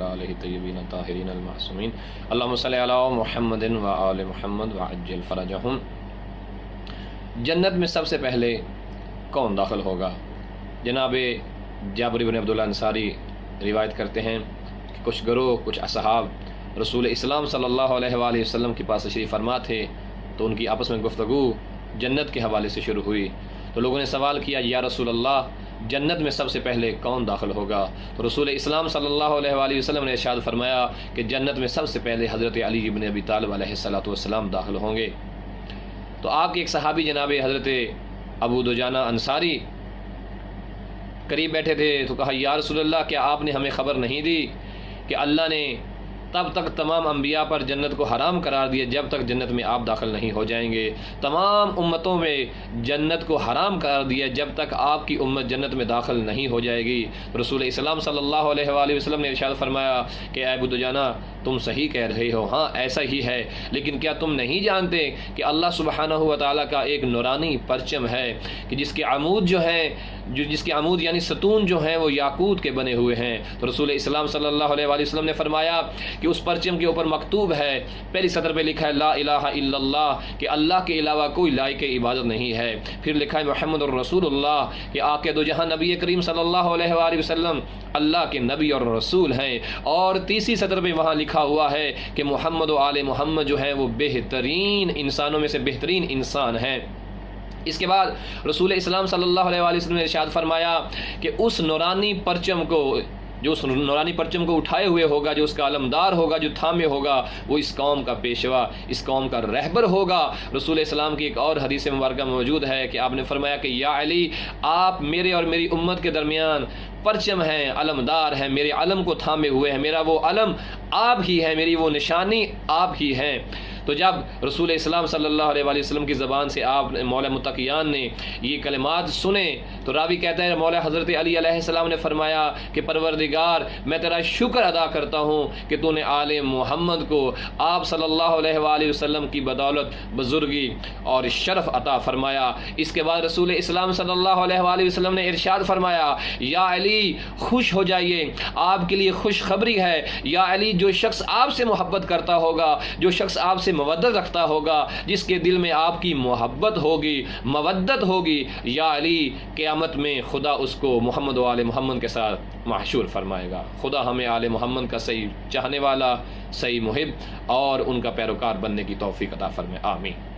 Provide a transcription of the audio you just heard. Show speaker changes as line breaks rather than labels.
علیہ طیبین طاہرین المعصومین اللہم صلی علی محمد و آل محمد وعجل فرجہم۔ جنت میں سب سے پہلے کون داخل ہوگا؟ جناب جابر بن عبداللہ انصاری روایت کرتے ہیں کہ کچھ گروہ کچھ اصحاب رسول اسلام صلی اللہ علیہ وآلہ وسلم کے پاس تشریف فرما تھے، تو ان کی آپس میں گفتگو جنت کے حوالے سے شروع ہوئی۔ تو لوگوں نے سوال کیا، یا رسول اللہ جنت میں سب سے پہلے کون داخل ہوگا؟ تو رسول اسلام صلی اللہ علیہ وآلہ وسلم نے ارشاد فرمایا کہ جنت میں سب سے پہلے حضرت علی بن ابی طالب علیہ السلام داخل ہوں گے۔ تو آپ کے ایک صحابی جناب حضرت ابو دجانہ انصاری قریب بیٹھے تھے، تو کہا یا رسول اللہ کیا آپ نے ہمیں خبر نہیں دی کہ اللہ نے تب تک تمام انبیاء پر جنت کو حرام قرار دیا جب تک جنت میں آپ داخل نہیں ہو جائیں گے، تمام امتوں میں جنت کو حرام قرار دیا جب تک آپ کی امت جنت میں داخل نہیں ہو جائے گی۔ رسول اسلام صلی اللہ علیہ وآلہ وسلم نے ارشاد فرمایا کہ اے ابو دجانہ تم صحیح کہہ رہے ہو، ہاں ایسا ہی ہے، لیکن کیا تم نہیں جانتے کہ اللہ سبحانہ و تعالیٰ کا ایک نورانی پرچم ہے کہ جس کے عمود جو ہیں جس کے عمود یعنی ستون جو ہیں وہ یاقوت کے بنے ہوئے ہیں۔ تو رسول اسلام صلی اللہ علیہ وآلہ وسلم نے فرمایا کہ اس پرچم کے اوپر مکتوب ہے، پہلی سطر پہ لکھا ہے لا الہ الا اللہ، کہ اللہ کے علاوہ کوئی لائق عبادت نہیں ہے، پھر لکھا ہے محمد الرسول اللہ، کہ آقا دو جہاں نبی کریم صلی اللہ علیہ وآلہ وسلم اللہ کے نبی اور رسول ہیں، اور تیسری سطر پہ وہاں لکھا ہوا ہے کہ محمد و آل محمد جو ہیں وہ بہترین انسانوں میں سے بہترین انسان ہیں۔ اس کے بعد رسول اسلام صلی اللہ علیہ وآلہ وسلم نے ارشاد فرمایا کہ اس نورانی پرچم کو جو اس نورانی پرچم کو اٹھائے ہوئے ہوگا، جو اس کا علمدار ہوگا، جو تھامے ہوگا، وہ اس قوم کا پیشوا، اس قوم کا رہبر ہوگا۔ رسول اسلام کی ایک اور حدیث مبارکہ موجود ہے کہ آپ نے فرمایا کہ یا علی آپ میرے اور میری امت کے درمیان پرچم ہیں، علمدار ہیں، میرے علم کو تھامے ہوئے ہیں، میرا وہ علم آپ ہی ہے، میری وہ نشانی آپ ہی ہیں۔ تو جب رسول اسلام صلی اللہ علیہ وآلہ وسلم کی زبان سے آپ مولا متقیان نے یہ کلمات سنے تو راوی کہتا ہے مولا حضرت علی علیہ السلام نے فرمایا کہ پروردگار میں تیرا شکر ادا کرتا ہوں کہ تو نے آل محمد کو آپ صلی اللہ علیہ وآلہ وسلم کی بدولت بزرگی اور شرف عطا فرمایا۔ اس کے بعد رسول اسلام صلی اللہ علیہ وآلہ وسلم نے ارشاد فرمایا یا علی خوش ہو جائیے، آپ کے لیے خوشخبری ہے، یا علی جو شخص آپ سے محبت کرتا ہوگا، جو شخص آپ سے مودت رکھتا ہوگا، جس کے دل میں آپ کی محبت ہوگی، مودت ہوگی، یا علی قیامت میں خدا اس کو محمد و آل محمد کے ساتھ محشور فرمائے گا۔ خدا ہمیں آل محمد کا صحیح چاہنے والا، صحیح محب اور ان کا پیروکار بننے کی توفیق عطا فرمائے، آمین۔